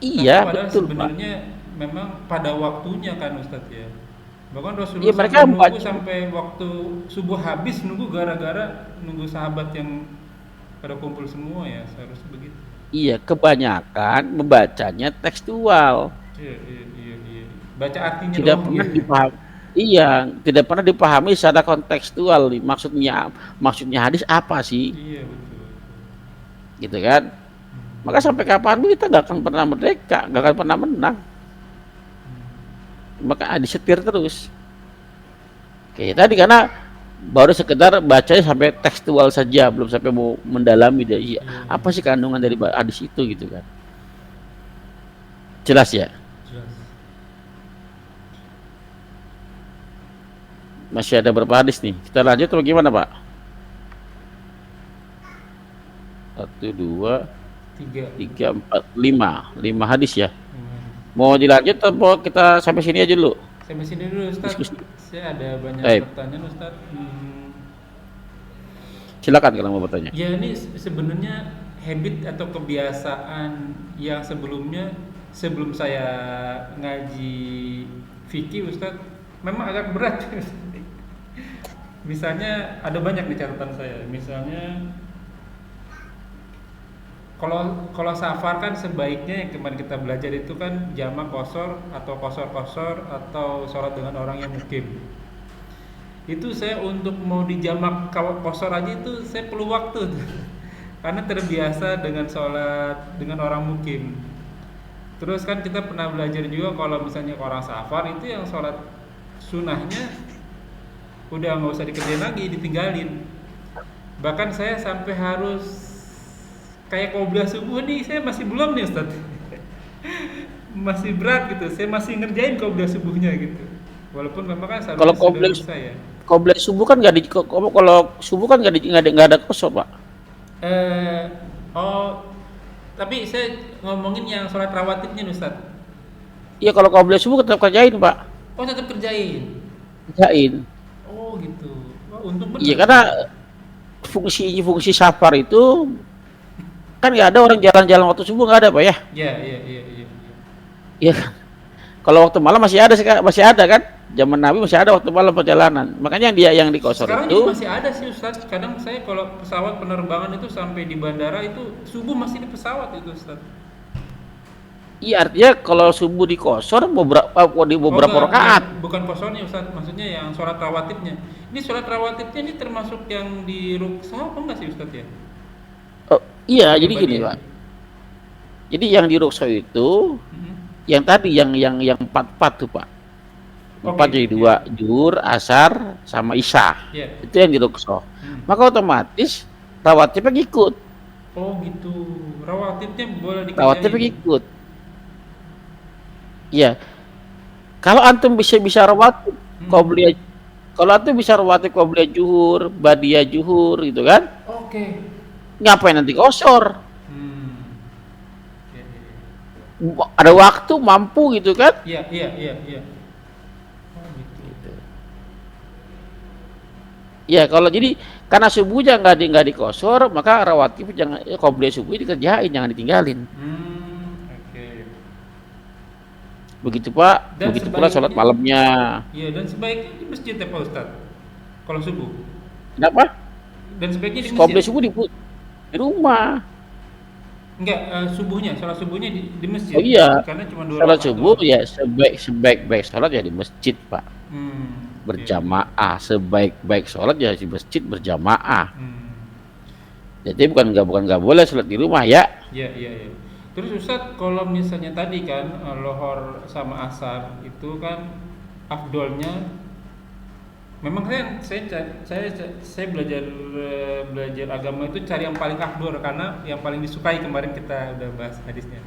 Iya,
Padahal
betul, Pak.
sebenarnya memang pada waktunya kan Ustadz ya. Bahkan
Iya,
Rasulullah
mereka
sampai nunggu
membaca.
sampai waktu subuh habis nunggu gara-gara nunggu sahabat yang pada kumpul semua ya, seharusnya begitu.
Iya, kebanyakan membacanya tekstual.
Iya, iya, iya, iya. Baca artinya
Tidak
doang
pernah
ya.
dipahami. Iya, tidak pernah dipahami secara kontekstual. Maksudnya hadis apa sih?
Iya, betul.
Gitu kan? Maka sampai kapan kita nggak akan pernah merdeka, nggak akan pernah menang. Maka disetir terus. Kayak tadi karena baru sekedar bacanya sampai tekstual saja, belum sampai mau mendalami dari apa sih kandungan dari hadis itu gitu kan. Jelas ya?
Jelas.
Masih ada berapa hadis nih? Kita lanjut atau gimana, Pak? 1, 2, 3, 4, 5. 5 hadis ya. Mau dilanjut atau kita sampai sini aja dulu?
Sampai sini dulu Ustadz.
Diskusi.
Saya ada banyak
Baik.
pertanyaan Ustadz.
Silakan kalau mau bertanya.
Ya ini sebenarnya habit atau kebiasaan yang sebelumnya sebelum saya ngaji fikih Ustadz memang agak berat. Misalnya ada banyak di catatan saya. Misalnya kalau safar kan sebaiknya yang kemarin kita belajar itu kan jamak qashar atau qashar atau sholat dengan orang yang mukim. Itu saya untuk mau dijamak qashar aja itu saya perlu waktu karena terbiasa dengan sholat dengan orang mukim. Terus kan kita pernah belajar juga kalau misalnya orang safar itu yang sholat sunnahnya udah nggak usah dikerjain lagi, ditinggalin. Bahkan saya sampai harus kayak qobliyah subuh nih, saya masih belum nih Ustaz. Masih berat gitu, saya masih ngerjain qobliyah subuhnya gitu. Walaupun memang kan
Kalau
seharusnya sudah selesai ya.
qobliyah subuh kan nggak di kalau subuh kan nggak ada qashar, Pak.
Tapi saya ngomongin yang sholat rawatibnya Ustaz.
Iya, kalau qobliyah subuh tetap kerjain, Pak.
Oh tetap kerjain.
Kerjain.
Oh gitu. Wah, untung benar.
Iya, karena fungsi safar itu kan nggak ada orang jalan-jalan waktu subuh, nggak ada, Pak ya.
Iya.
Iya kan. Kalau waktu malam masih ada kan. Zaman Nabi masih ada waktu malam perjalanan. Makanya yang di qashar
Sekarang
itu
juga masih ada sih Ustaz. Kadang saya kalau pesawat penerbangan itu sampai di bandara itu subuh masih di pesawat itu Ustaz.
iya, artinya kalau subuh di qashar beberapa rakaat.
Bukan qasharnya Ustaz, maksudnya yang sholat rawatibnya. Ini sholat rawatibnya ini termasuk yang di ruksa apa enggak sih Ustaz ya?
Oh, iya, jadi
Coba
gini,
dia.
Pak. Jadi yang di rukhsah itu yang tadi yang 4 tuh, Pak. 4
Oke,
jadi 2, zuhur, asar, sama isya.
Iya.
Itu yang di rukhsah. Maka otomatis rawatibnya ngikut.
Oh gitu. Rawatibnya boleh dikerjain.
Rawatibnya ngikut. Iya. Kalau antum bisa rawatib qobliyah, kalau antum bisa rawatib qobliyah zuhur, ba'diyah zuhur gitu kan?
Oke.
Ngapain nanti qashar?
Oke.
Ada waktu mampu gitu kan?
Iya. Oh gitu.
Ya, kalau jadi karena subuhnya nggak di qashar, maka rawatib jangan qobliyah subuh dikerjain, jangan ditinggalin.
Oke.
Begitu, Pak.
Dan
Begitu pula sholat
sebaiknya-
malamnya.
Iya, dan sebaiknya di masjid ya Pak Ustaz. Kalau subuh.
Kenapa?
Dan sebaiknya di
Qobliyah
masjid.
subuh di rumah.
Enggak, sholat subuhnya di masjid.
Oh iya.
Karena cuma 2
Sholat
rakaat
subuh
doang.
ya sebaik-baik sholat ya di masjid, Pak. Berjamaah. Sebaik-baik sholat ya di masjid berjamaah. Jadi bukan nggak boleh sholat di rumah ya.
Iya. Terus Ustaz, kalau misalnya tadi kan lohor sama asar itu kan afdolnya memang saya belajar agama itu cari yang paling afdol karena yang paling disukai. Kemarin kita udah bahas hadisnya.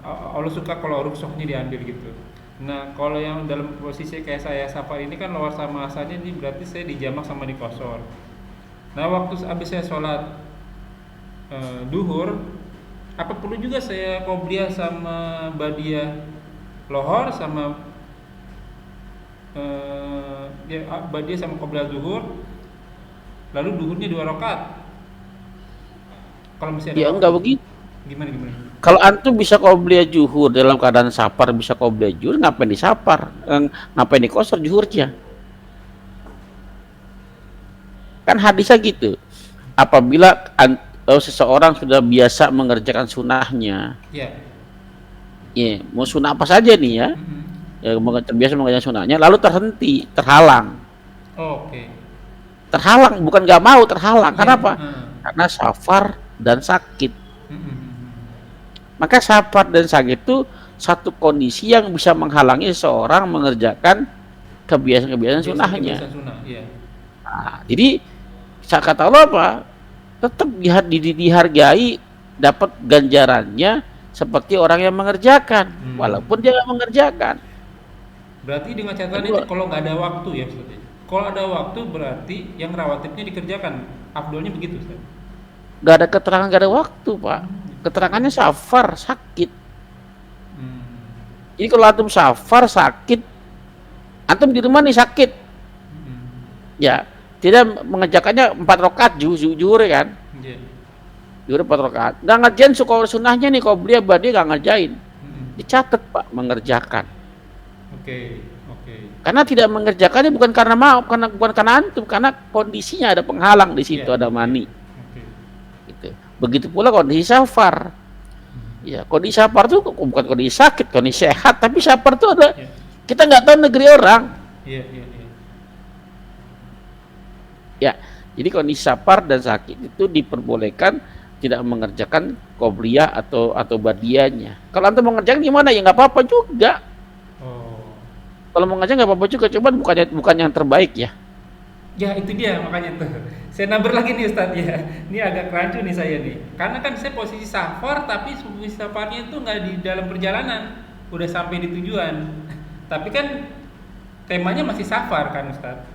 Allah suka kalau rukshohnya diambil gitu. Nah kalau yang dalam posisi kayak saya safar ini kan luar sama asalnya, ini berarti saya dijamak sama dikosor. Nah waktu habis saya sholat duhur, apa perlu juga saya qobliyah sama badiah lohor sama badiah sama qobliyah zuhur, lalu duhurnya 2 rakaat? Kalau masih ada
Ya
waktu.
enggak begitu.
Gimana?
Kalau antum bisa qobliyah zuhur dalam keadaan safar, bisa qobliyah zuhur, ngapain di safar? Ngapain di qasar zuhurnya? Kan hadisnya gitu. Apabila seseorang sudah biasa mengerjakan sunnahnya,
Ya.
ya mau sunnah apa saja nih ya, ya terbiasa mengerjakan sunnahnya, lalu terhenti, terhalang,
Oke.
terhalang, bukan nggak mau, terhalang.
Iya.
Kenapa? Karena safar dan sakit. Maka safar dan sakit itu satu kondisi yang bisa menghalangi seseorang mengerjakan kebiasaan-kebiasaan sunnahnya.
Kebiasaan sunnah, iya.
Nah, jadi kata Allah apa? Tetap dihargai, dapat ganjarannya seperti orang yang mengerjakan, walaupun dia nggak mengerjakan.
Berarti dengan catatan itu kalau nggak ada waktu ya Ustaz. Kalau ada waktu berarti yang rawatibnya dikerjakan. Afdolnya begitu Ustaz.
Nggak ada keterangan, nggak ada waktu, Pak. Keterangannya safar, sakit. Jadi kalau antum safar, sakit, antum di rumah nih sakit, ya tidak mengerjakannya 4 rakaat zuhur kan? Zuhur 4 rakaat. Nggak ngerjain sunnahnya nih, qobliyah badiah nggak ngerjain. Dicatat Pak, mengerjakan.
Oke.
Karena tidak mengerjakannya bukan karena mau, bukan karena antum, karena kondisinya ada penghalang di situ, ada mani. Gitu. Begitu pula kondisi safar. Ya, kondisi safar itu bukan kondisi sakit, kondisi sehat, tapi safar itu ada kita nggak tahu negeri orang. Ya, jadi kondisi safar dan sakit itu diperbolehkan tidak mengerjakan qobliyah atau badiahnya. Kalau antum mengerjakan gimana? Ya nggak apa-apa juga. Kalau mengerjakan nggak apa-apa juga, cuman bukan yang terbaik ya.
Ya itu dia makanya tuh. Saya nambah lagi nih Ustadz ya. Ini agak rancu nih saya nih. Karena kan saya posisi safar tapi posisi safarnya itu nggak di dalam perjalanan, udah sampai di tujuan. Tapi kan temanya masih safar kan Ustadz.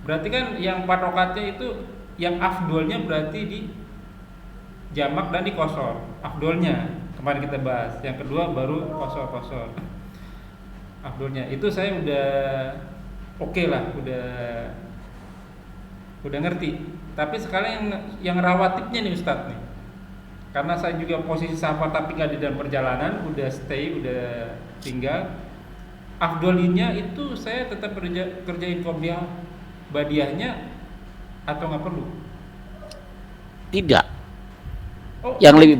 Berarti kan yang 4 rakaatnya itu yang afdolnya berarti di jamak dan di qasar. Afdolnya kemarin kita bahas. Yang kedua baru qasar. Afdolnya itu saya udah oke lah, udah ngerti. Tapi sekarang yang rawatibnya nih Ustadz nih, karena saya juga posisi safar tapi nggak di dalam perjalanan, udah stay, udah tinggal. Afdolinya itu saya tetap kerjain qobliyah badiahnya atau nggak perlu?
Tidak. Yang lebih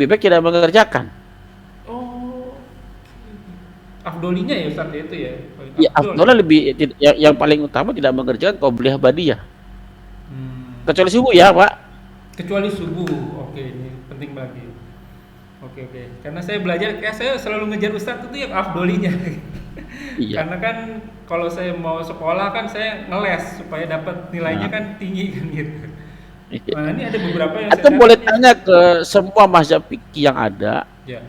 baik tidak mengerjakan.
Afdolinya ya Ustadz itu ya.
Ya, afdolnya lebih yang paling utama tidak mengerjakan qobliyah badiah. Kecuali subuh ya, Pak.
Kecuali subuh. Oke, ini penting banget. Oke. Karena saya belajar, kayak saya selalu ngejar Ustadz itu yang afdolinya. Iya. Karena kan kalau saya mau sekolah kan saya ngeles supaya dapat nilainya kan tinggi kan gitu. Nah, ini ada beberapa yang
atau boleh tanya ke semua mazhab fikih yang ada.
Ya.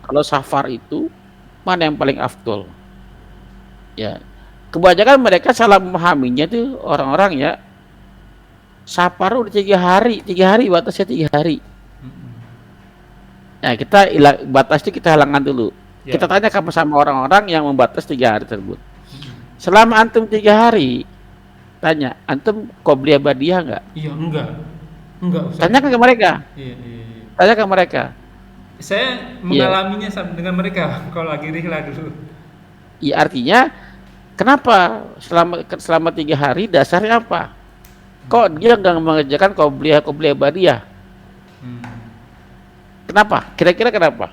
Kalau safar itu mana yang paling afdol? Ya, kebanyakan mereka salah memahaminya tuh orang-orang ya. Safar udah 3 hari batasnya 3 hari. Nah, kita batas itu kita halangan dulu. Ya. Kita tanya sama orang-orang yang membatas 3 hari tersebut. Selama antum 3 hari, tanya, antum qobliyah badiah enggak?
Iya, enggak. Ustaz.
Tanyakan ke mereka.
Iya.
Tanya ke mereka.
Saya mengalaminya dengan mereka kalau lagi rihlah dulu.
Iya, artinya kenapa selama 3 hari dasarnya apa? Kok dia nggak mengerjakan qobliyah badiah? Kenapa? Kira-kira kenapa?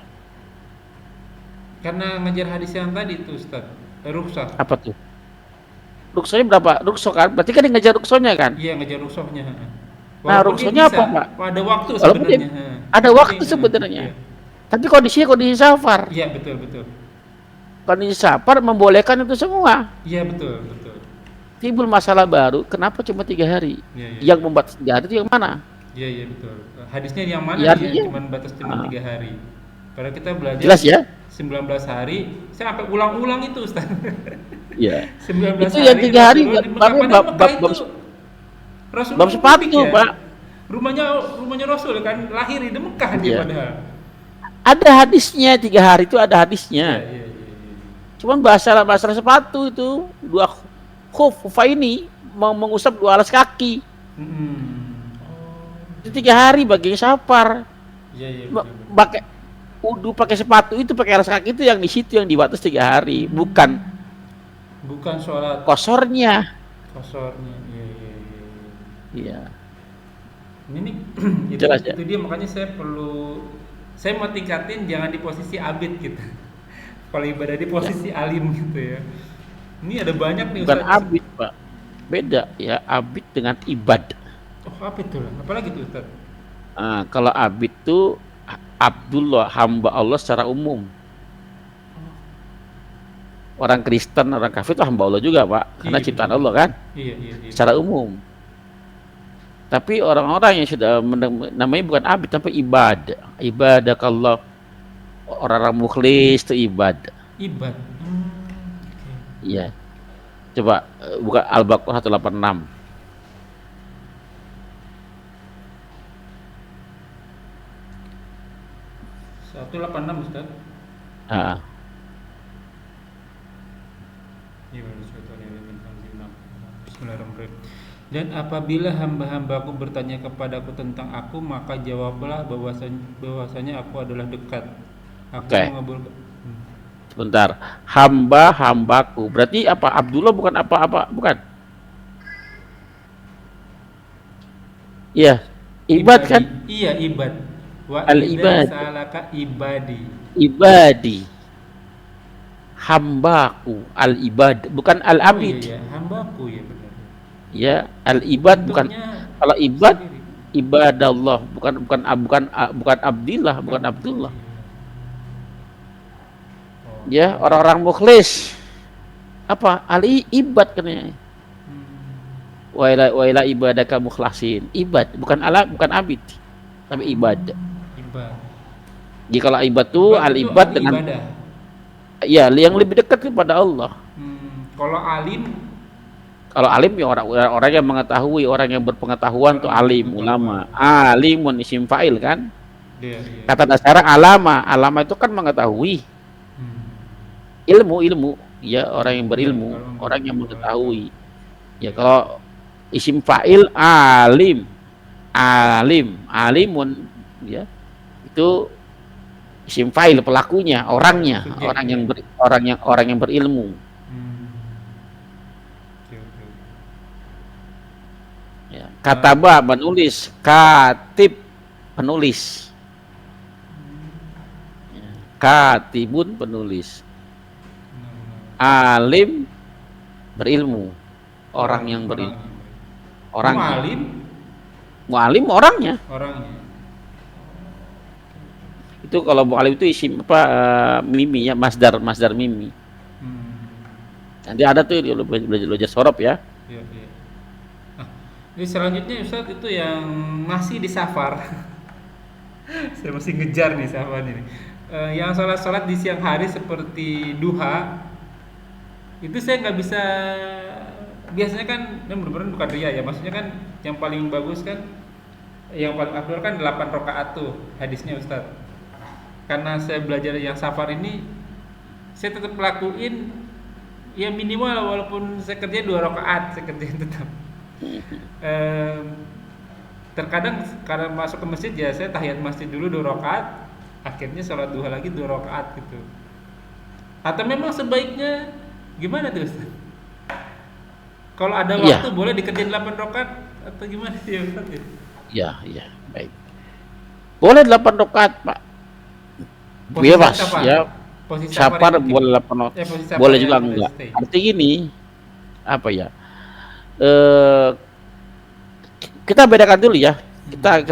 Karena ngejar hadis yang tadi itu Ustaz, rukshoh.
Apa tuh? Rukshohnya berapa? Rukshoh kan? Berarti kan dia ngejar rukshohnya kan?
Iya, ngejar rukshohnya.
Nah, rukshohnya apa, Pak?
Ada waktu sebenarnya.
Ada waktu sebenarnya. Tapi kondisi safar.
Iya, betul.
kondisi safar membolehkan itu semua.
Iya, betul, betul.
Timbul masalah baru, kenapa cuma 3 hari?
Iya, iya.
Yang membatasi 3 hari itu yang mana?
Iya, iya, betul. Hadisnya yang mana
Ya,
nih ya?
artinya
Cuman batas cuma 3 hari. Padahal kita belajar
jelas ya?
19 hari, saya sampai ulang-ulang itu, Ustaz.
Iya.
19
Itu yang 3 hari
Rasulullah di Mekah.
baru
Padahal Mekah
bab
itu Rasulullah
sepatu,
mudik ya.
Pak.
Rumahnya Rasul kan lahir di Mekah dia
Iya.
padahal.
Ada hadisnya, 3 hari itu ada
Iya,
hadisnya.
iya, iya.
Cuman masalah sepatu itu, 2 khuf ini mengusap 2 alas kaki.
Oh,
Itu 3 hari bagi yang safar.
iya, iya, betul, betul.
Pakai wudu pakai sepatu itu, pakai alas kaki itu yang di situ yang dibatas 3 hari, bukan
Bukan sholat
kosornya.
kosornya. Iya, iya, iya, iya.
Iya.
Ini nih,
Jelas ya?
itu dia, makanya saya mau tingkatin jangan di posisi abid gitu. Kalau ibadah di posisi alim gitu ya. Ini ada banyak nih
Bukan
Ustaz.
abid, Pak. Beda ya, abid dengan ibad.
Oh, apa itu lah? Apalagi tuh Ustaz?
Nah, kalau abid itu Abdullah, hamba Allah secara umum. Orang Kristen, orang kafir itu hamba Allah juga, Pak. Karena
Iya,
ciptaan
betul.
Allah kan,
Iya, iya, iya.
secara umum. Tapi orang-orang yang sudah namanya bukan abid, tapi ibad. Ibadah kalau orang-orang mukhlis itu ibad.
Ibad. Oke.
Iya. Coba buka Al-Baqarah 186.
186 Ustaz.
Ah,
Bismillahirrahmanirrahim. Dan apabila hamba-hambaku bertanya kepadaku tentang aku, maka jawablah bahwasanya aku adalah dekat. Aku
Oke.
mengabulkan.
sebentar. Hamba-hambaku. Berarti apa? Abdullah bukan apa-apa, bukan? Iya. Ibad kan?
Iya, ibad. Wa
Al-ibad.
idza salaka ibadi.
Ibadi. Hambaku. Al-ibad. Bukan
Oh,
al-abid.
iya, iya, hambaku ya benar.
Ya, al-ibad bukan.
Bentuknya
Kalau ibad,
sendiri.
ibadallah. Bukan abdillah, bukan Abdullah.
Oh.
Ya, orang-orang mukhlis. Apa? Al-ibad kan ya. Wa ila ibadaka mukhlasin. Ibad, bukan abid, tapi ibad.
Ibad.
Jadi kalau ibad tuh
Ibad itu
al-ibad
ahli
dengan
ibadah.
ya yang lebih dekat kepada Allah.
Kalau alim,
Kalau alim ya orang yang mengetahui, orang yang berpengetahuan tuh alim, ulama. Alimun isim fa'il kan?
dia.
Kata dasar alama itu kan mengetahui. Ilmu, ya orang yang berilmu, orang yang mengetahui. Ya kalau isim fa'il alimun ya. Itu isim fa'il pelakunya, orangnya,
Subjek.
orang yang berilmu.
Oke, oke.
Ya. Kataba menulis, katib penulis. Ya. Katibun penulis. Alim berilmu, orang yang berilmu. Orangnya.
Mu'alim
Mu'alim orangnya.
orangnya.
Itu kalau mu'alim itu isim mimi ya, masdar mimi. Nanti ada tuh belajar sorob ya.
Iya, iya. Nah, ini selanjutnya Ustadz itu yang masih di safar. Saya masih ngejar nih safar ini. Yang sholat di siang hari seperti duha, itu saya nggak bisa. Biasanya kan, ini benar-benar bukan ria ya. Maksudnya kan yang paling bagus kan, yang paling afdal kan 8 rakaat tuh hadisnya Ustadz. Karena saya belajar yang safar ini, saya tetap lakuin ya minimal walaupun saya kerja 2 rakaat, saya kerjain tetap. Terkadang karena masuk ke masjid ya saya tahiyat masjid dulu 2 rakaat, akhirnya sholat duha lagi 2 rakaat gitu. Atau memang sebaiknya gimana tuh Ustaz? Kalau ada waktu boleh dikerjain 8 rakaat atau gimana sih Ustaz?
Iya, baik. Boleh 8 rakaat, Pak. Bebas ya.
Posisi
Safar
ini
boleh 8 rakaat.
posisi safar
Boleh
yang
juga
boleh
enggak.
stay.
Arti gini, apa ya? Kita bedakan dulu ya. Kita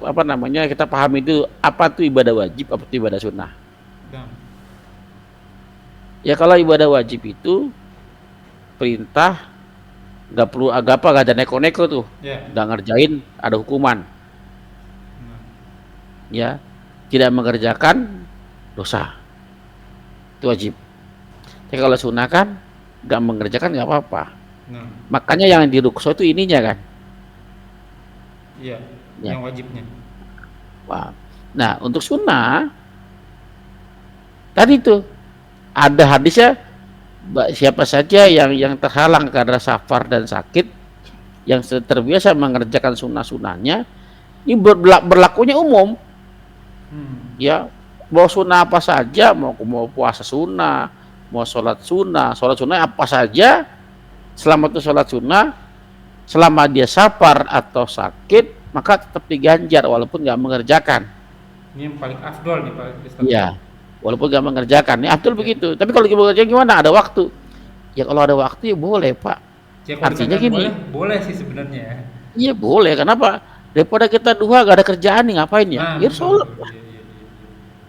apa namanya? Kita pahami itu apa itu ibadah wajib, apa itu ibadah sunnah.
Nah,
Ya kalau ibadah wajib itu perintah, nggak perlu agapa, nggak ada neko-neko tuh,
Ya.
nggak ngerjain ada hukuman.
Nah,
Ya, tidak mengerjakan dosa, itu wajib. Tapi kalau sunnah kan nggak mengerjakan nggak apa-apa.
nah,
Makanya yang di rukso itu ininya kan.
iya,
Ya.
yang wajibnya.
Wah. Nah untuk sunnah tadi tuh ada hadisnya, siapa saja yang terhalang karena safar dan sakit, yang terbiasa mengerjakan sunnah-sunnahnya, ini berlakunya umum. Ya, mau sunnah apa saja, mau puasa sunnah, mau sholat sunnah apa saja, selama itu sholat sunnah, selama dia safar atau sakit, maka tetap diganjar walaupun nggak mengerjakan.
Ini yang paling afdol nih Pak Ustaz.
Iya, walaupun nggak mengerjakan. Ini Abdul begitu. Tapi kalau mengerjakan gimana? Ada waktu. Ya kalau ada waktu ya boleh Pak.
Ya, kalau
Artinya
dikatakan
gini.
boleh sih sebenarnya ya.
Iya boleh. Kenapa? Daripada kita duha gak ada kerjaan nih, ngapain ya?
Nah,
Ya
betul.
sholat.
Iya, iya,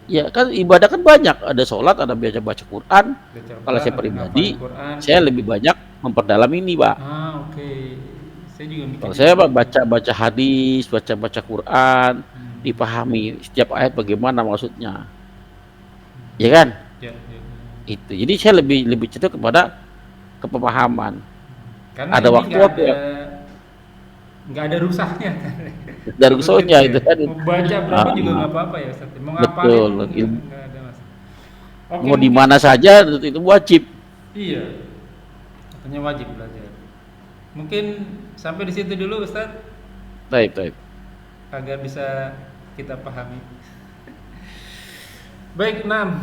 iya.
Ya kan ibadah kan banyak. Ada sholat, ada baca Quran.
Baca
Kalau saya
Quran,
pribadi,
hafal Quran.
saya lebih banyak memperdalam ini Pak.
Oke. Saya juga mikir.
Kalau saya Pak baca hadis, baca Quran, dipahami setiap ayat bagaimana maksudnya. Ya kan?
Ya, ya.
Itu. Jadi saya lebih cenderung kepada kepemahaman.
Karena
Ada
ini
waktu ya.
nggak ada rusaknya.
Dari soalnya itu kan.
Mau baca berapa juga
Ah,
nggak apa-apa ya Ustaz. Mau
betul.
ngapalin nggak ada masalah. Oke,
Mau di
mungkin-
mana saja itu wajib.
Iya. Katanya wajib belajar. Mungkin sampai di situ dulu Ustaz
Taib.
agar bisa kita pahami. Baik, 6.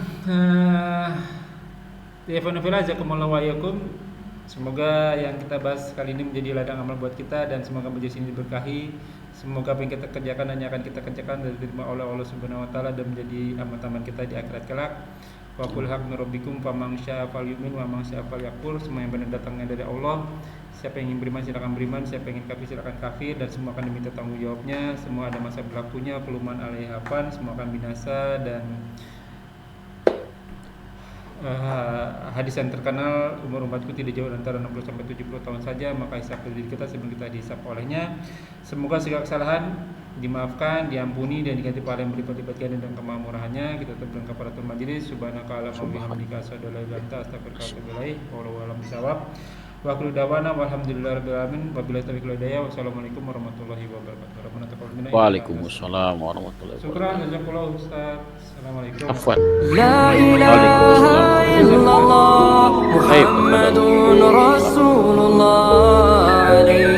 Jazakumullahu wa iyyakum. Semoga yang kita bahas kali ini menjadi ladang amal buat kita dan semoga majelis ini diberkahi. Semoga apa yang kita kerjakan hanya akan kita kerjakan dan diterima oleh Allah Subhanahu wa taala dan menjadi amal-amal kita di akhirat kelak. Wa qul haq min rabbikum faman syaa'a falyu'min wa man syaa'a falyakfur. Semua yang benar datangnya dari Allah. Siapa yang ingin beriman silakan beriman, siapa yang ingin kafir silakan kafir, dan semua akan diminta tanggung jawabnya. Semua ada masa berlakunya, kuluman alaihafan, semua akan binasa. Dan hadis yang terkenal, umur umatku tidak jauh antara 60 sampai 70 tahun saja, maka hisab diri kita sebelum kita dihisab olehnya. Semoga segala kesalahan dimaafkan, diampuni dan diganti pahala yang berlipat-lipat ganda dan kemamurahannya. Kita tetap dengan kafaratul majelis. Subhanaka Allahumma bihamdika asyhadu an la ilaha illa anta astaghfiruka wa atubu ilaik. Wallahu a'lam bishawab. Wa akhiru da'wana walhamdulillahirabbil alamin. Wabillahi taufiq wal hidayah. Wassalamualaikum warahmatullahi wabarakatuh. Rabbana taqabbal minna.
Waalaikumsalam warahmatullahi wabarakatuh.
Syukran jazakallahu Ustaz. Assalamualaikum.
Afwan.
لا إله إلا الله محمد رسول الله عليه